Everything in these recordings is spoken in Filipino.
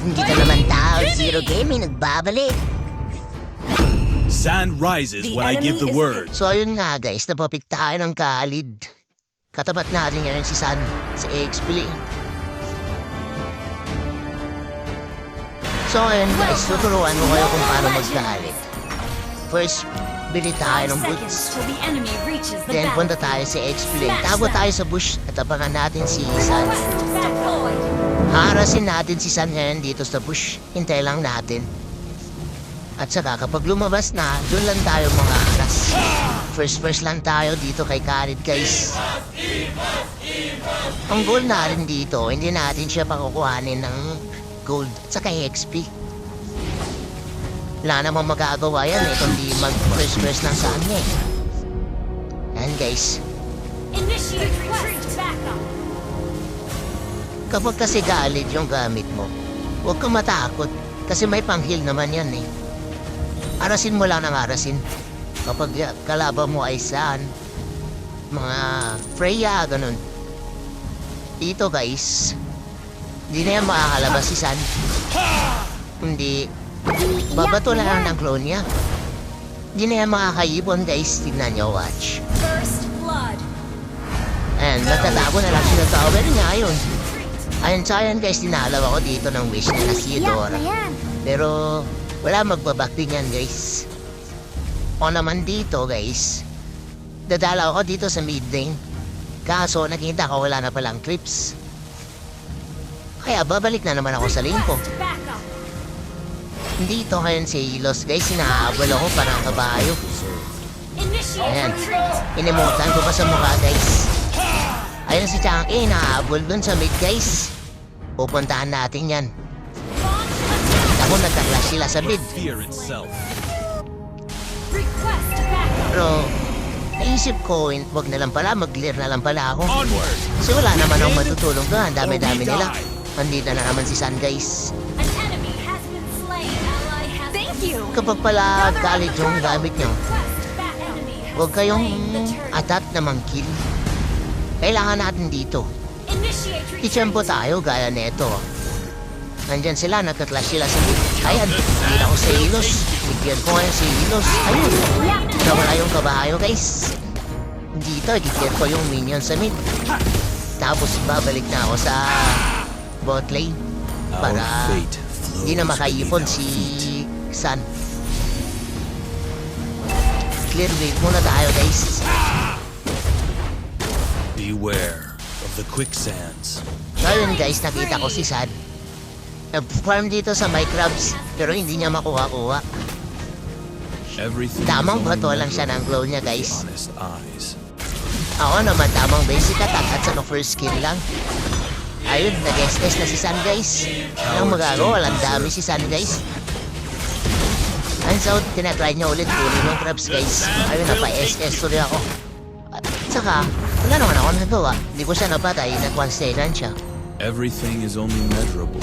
Dito naman tao, Zero Gaming, nagbabalik. Sand rises when I give the word. So ayun nga guys, napapik tayo ng Khalid. Katapat natin ngayon si San, si XP. So ayun guys, tuturuan ko kayo kung paano mag-Khalid. First, bili tayo ng boots. Then punta tayo sa XP. Tago tayo sa bush at abangan natin si San. Harasin natin si San ngayon dito sa bush. Hintay lang natin. At saka kapag lumabas na, doon lang tayo mga aras. First lang tayo dito kay Khalid guys. Ang goal natin dito, hindi natin siya pakukuhanin ng gold at saka XP. Wala namang magagawa yan eh, kundi mag-first lang sa kanya eh. Yan guys. Kapag kasi Khalid yung gamit mo, huwag kang matakot kasi may pang-heal naman yan eh. Arasin mo lang ng arasin. Kapag kalaban mo ay San, mga Freya, ganun. Dito guys, hindi na yan makakalabas si San. Hindi. Babato na lang ng clone niya. Hindi na yan makakaibon guys. Tignan nyo, watch. And natatago na lang siya sa tower niya ayun. Ayun sa yan guys, dinalaw ako dito ng wish niya na si Eudora. Pero wala magbabakting yan guys. O naman dito guys, dadalaw ako dito sa mid lane. Kaso nakita ko wala na palang clips. Kaya babalik na naman ako sa lane ko. Dito ngayon si Ilos guys, sinahabol ako parang kabayo. Ayan, inimutan ko pa sa mukha guys. Ayun si Chang'e, nahabol dun sa mid guys. Pupuntahan natin yan. Ako nagka-clash sila sa mid. Pero naisip ko, wag na lang pala, mag-clear na lang pala ako. Kasi wala naman akong matutulong doon. Ang dami-dami nila. Andito na naman si San guys. Kapag pala Khalid yung gamit nyo, huwag kayong attack na mang-kill. Kailangan natin dito. Ityempo tayo gaya neto. Nandyan sila, nagka-clash sila sa mid. Ayan, hindi na ako sa Ilos. Bigyan ko ngayon si Ilos. Ayun, nawala yung kabayo guys. Dito, bigyan ko yung minion sa mid. Tapos babalik na ako sa bot lane. Para hindi na makaipon si San. Clear wave muna tayo guys. Beware of the quicksands. Ngayon guys, nakita ko si San. Nag-farm dito sa Minecrafts, pero hindi niya makuha-kuha. Tamang bato lang siya ng glow niya guys. Ako naman tamang basic attack at saka first skill lang. Ayun, nag-SS na si San guys. Anong magagawa, walang dami si San guys. Ayun, so tinatry niya ulit kunin yung crabs guys. Ayun, napa-SS tuloy ako. At saka, wala naman ako nagawa. Hindi ko siya napatay, nag-one-stay lang siya. Everything is only measurable.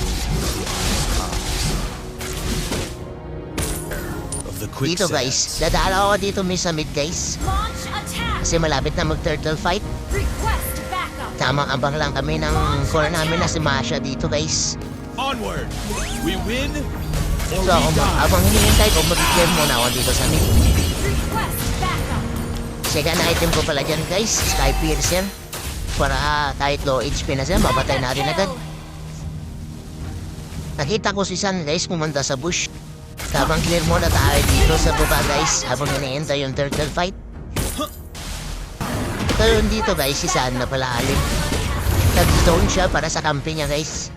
Dito guys, dadala ako dito may sa mid guys. Kasi malapit na mag-turtle fight. Tamang abang lang kami ng core namin na si Masha dito guys. Onward! We win or So abang hinihintay ko, mag-clear muna ako dito sa mid. Second item ko pala dyan guys, Sky Piercer. Para kahit low HP na siya, mabatay natin agad. Nakita ko si San guys pumunta sa bush. Habang clear muna tayo dito sa baba guys, habang hinihintay yung turtle fight. Pero dito guys, si San na pala alim. Nag-zone siya para sa kampi niya guys.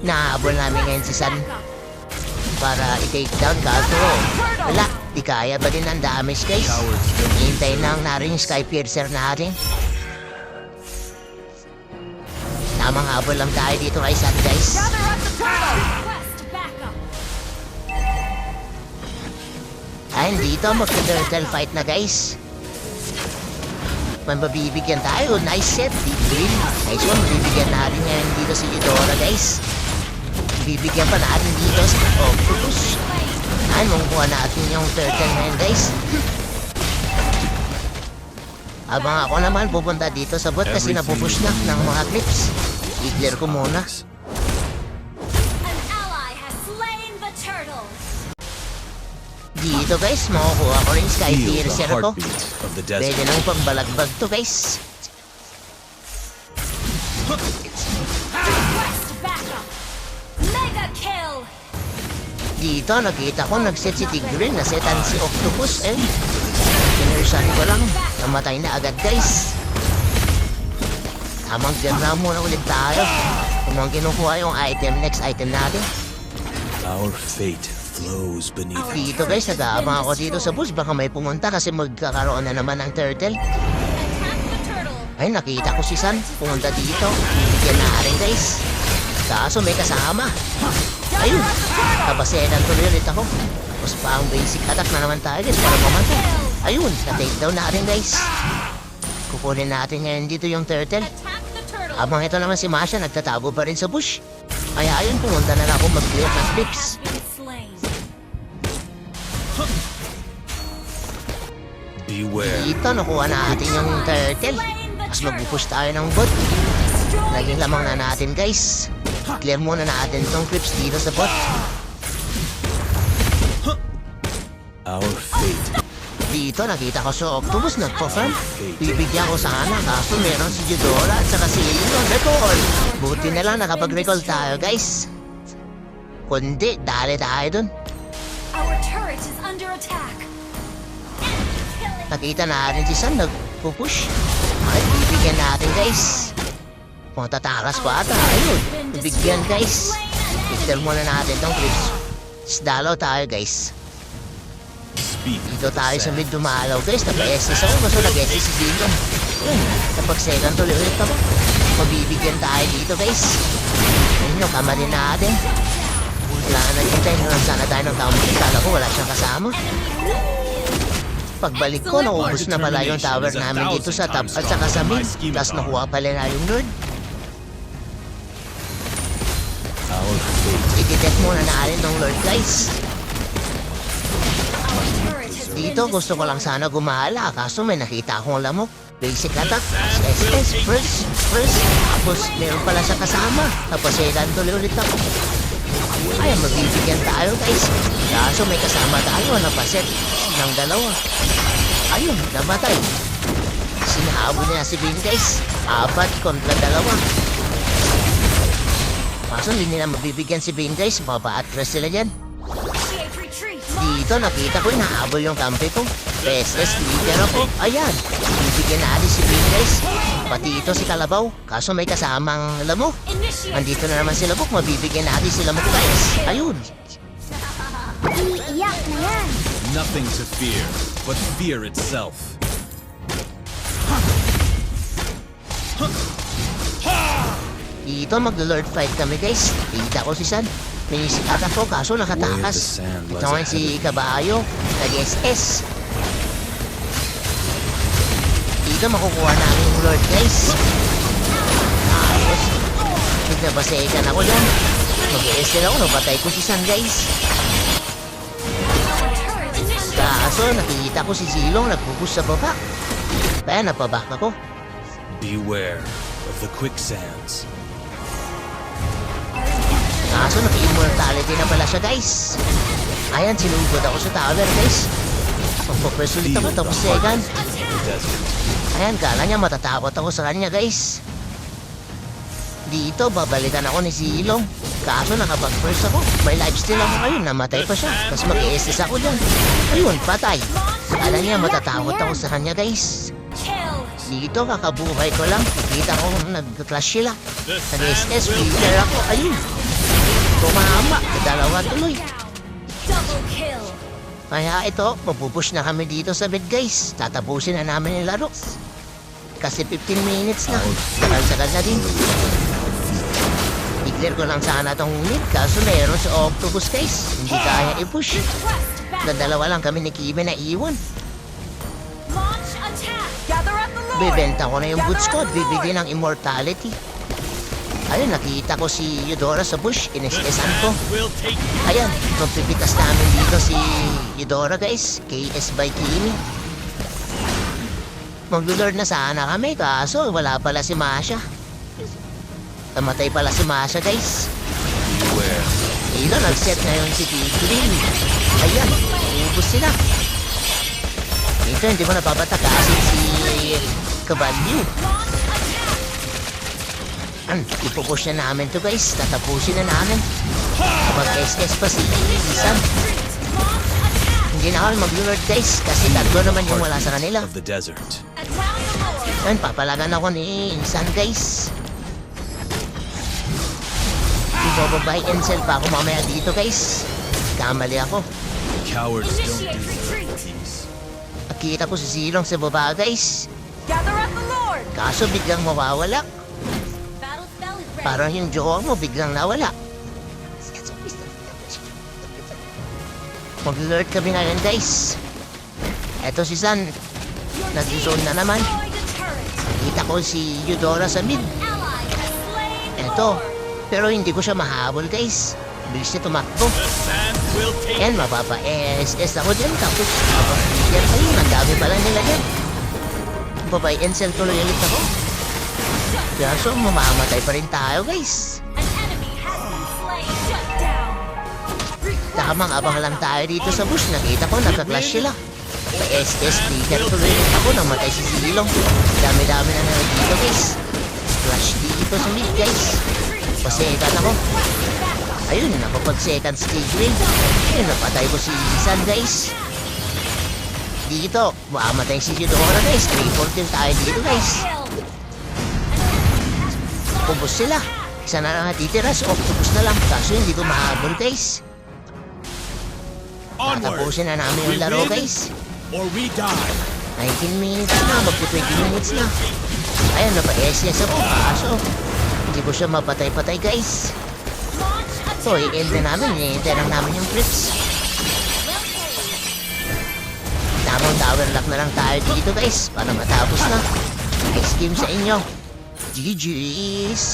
Nahabol namin ngayon si San para i-take down kaso wala, di kaya ba din ang damage guys. Hintay lang narin yung Sky Piercer natin. Tamang habol lang tayo dito kay San guys. Ayun dito, magka-turtle fight na guys. Mabibigyan tayo, nice set, deep green. Nice one, bibigyan natin ngayon dito si Eudora guys. Bibigyan pa natin dito sa octopus. Ayun, mungkuha natin yung turtle ngayon guys. Abang ako naman pupunta dito sa bot kasi napupush na ng mga clips. I-clear ko muna. Dito guys, makukuha ko rin Sky Feel the Piercer ko. heartbeat of the desert. Pwede nang pambalagbag to guys. Request backup. Mega kill. Dito, nakita ko nag-set si Tigreal, nasetan si Octopus. Eh, pinirsan ko lang. Namatay na agad guys. Tamang ganda muna ulit tayo. Kung ang kinukuha yung item, next item natin. Our fate flows beneath. Dito guys, nag-aabang ako dito sa bus. Baka may pumunta kasi magkakaroon na naman ng turtle. Attack the turtle. Ay, nakita ko si San. Pumunta dito. Bigyan na rin guys. Kaso may kasama. Ayun. Kabasenan tuloy ulit ako. Tapos pa ang basic attack na naman tayo guys para pumunta. Ayun, na-take down na rin guys. Kukunin natin ngayon dito yung turtle. Attack the turtle. Habang ito naman si Masha, nagtatago pa rin sa bush. Kaya ayun, pumunta na lang ako mag-clear ng clips. Has been slain. Beware. Dito, nakuha natin yung turtle. Tapos mag-push tayo ng bot. Naging lamang na natin guys. Clear muna natin itong clips dito sa bot. Our fate. Dito, nakita ko sa Octopus nagpa-farm. Bibigyan ko sana, kaso meron si Ghidorah at saka si Leon. Recall! Buti na lang nakapag-recall tayo, guys. Kundi, dali tayo dun. Our turret is under attack. Killing. Nakita natin si San nagpupush. Ay, bibigyan natin, guys. Kung tatakas pa ata, ayun. Bibigyan, guys. Picture muna natin tong clips. Dalaw tayo, guys. Speak. Dito tayo sa mid dumalaw, guys. Napa-SS ako. Gusto nag-SS si Zilon. Yun. Napag-second tuloy ulit ako. Mabibigyan tayo dito, guys. Ayun yung kama din natin. Wala na naghintay na lang sana tayo ng tower. Kala ko wala siyang kasama. Pagbalik ko, naubos na pala yung tower namin dito sa top at saka sa mid. Tapos nakuha pala na yung Lord. Our fate. I-detect muna natin ng Lord, guys. Our turret has been Dito gusto ko lang sana gumala, kaso may nakita akong lamok. Basic attack, SS, first, tapos meron pala siya kasama. Tapos sedan tuloy ulit ako. Ay, magbibigyan tayo guys. Kaso may kasama tayo, napaset ng dalawa. Ayun, namatay. Sinahabol niya si Bing guys. 4 kontra 2. Kaso hindi nila mabibigyan si Bing guys, mapa-atras sila dyan. initiate retreat. Dito nakita ko inahabol yung kampi ko. SS, leader ako. Ayan, bibigyan natin si Bing guys. Pati ito si Kalabaw. Kaso may kasamang lamok. Initiate. Andito na naman si Lamok. Mabibigyan natin si Lamok guys. Ayun. Iiyak na yan. Nothing to fear, but fear itself. Dito maglo-lord fight kami guys. Kita ko si San. Minisip ata ko kaso nakatakas. Ito ngayon si Kabayo. Nag-SS. Dito makukuha namin yung Lord guys. Tapos, nagnabasekan ako dyan. Mag-SS ako, napatay ko si San guys. Our turret is under Kaso nakikita ko si Zilong nagpupush sa baba. Kaya napabak ako. Beware of the quicksands. Kaso naki-immortality na pala siya guys. Ayan, sinugod ako sa tower guys. Pagpapress ulit ako tapos second. The desert. Ayan, kala niya matatakot ako sa kanya guys. Dito, babalikan ako ni Zilong. Kaso nakapag-first ako. May lifesteal ako ngayon, namatay pa siya. Tapos mag-SS ako dyan. Ayun, patay. Kala niya matatakot ako sa kanya guys. kill. Dito, kakabuhay ko lang. Nakita ko nag-clash sila. Nag-SS, figure ako. Ayun. Tumama. Dalawa tuloy. Double kill. Kaya ito, mapupush na kami dito sa bed guys. Tatapusin na namin yung laro. Kasi 15 minutes na. Sagal-sagal na din. I-clear ko lang sana tong mid. Kaso meron sa Octopus guys. Hindi kaya i-push. Request Na backup. dalawa lang kami ni Kimi na iwan. Launch attack. Gather up the Lord. Bibenta ko na yung boots ko at bibigyan ng immortality. Ayun, nakita ko si Eudora sa bush. Inis-isan ko. We'll take Ayan, magpipitas namin dito si Eudora guys. KS by Kimi. Maglulord na sana kami kaso wala pala si Masha. Namatay pala si Masha guys. beware. Dito nag-set na yun si Tigreal. Ayan, ubos sila. Dito, hindi mo napapatakasin si Cavallo. Ipupush na namin to guys. Tatapusin na namin. Kapag SS pa si Isan. Hindi na ako mag-lord guys. Kasi tatlo naman yung wala sa kanila. Of the desert. Yan, papalagan ako ni Insan guys. Ibababay Encel pa ako mamaya dito guys. Kamali ako. Cowards don't deserve peace. Nakita ko si Silong sa baba guys. Gather up the Lord. Kaso biglang mawawala. Battle spell is ready. Parang yung jowa mo biglang nawala. Mag-alert kami ngayon guys. Eto si San. Nag-zone na naman. Destroy the turret. Kita ko si Eudora sa mid. Ally has slain the Eto. Lord. Pero hindi ko siya mahabol guys. Bilis niya tumakbo. The sand will take Yan, mapapa-SS ako dyan. Tapos, yan pa yun. Ang dami pala nila yan. Mapapa-Encel tuloy ulit ako. Kaso, mamamatay pa rin tayo guys. An enemy has been slain. Shut down. Tamang-abang lang tayo dito sa bush. Nakita ko, nagka-clash sila. Pa-SS, speaker tuloy ulit ako. Namatay si Silong. Dami-dami na naman dito guys. Clash dito sa mid guys. Pasekan ako. Ayun, napapag-second stage win. Ayun, napatay ko si Isan guys. Dito, maamatay si Eudora guys. 3-14 tayo dito guys. Ubus sila. Isa na lang natitira, so octopus na lang. Kaso hindi ko mahabol guys. Tatapusin na namin yung laro guys. or we die. 19 minutes na, magpo-20 minutes na. Ayun, napa-SS ako. Kaso, hindi ko siya mapatay-patay guys. So, i-end na namin. I-end lang namin yung clips. Tamang tower lock na lang tayo dito guys para matapos na. Nice game sa inyo. GG's!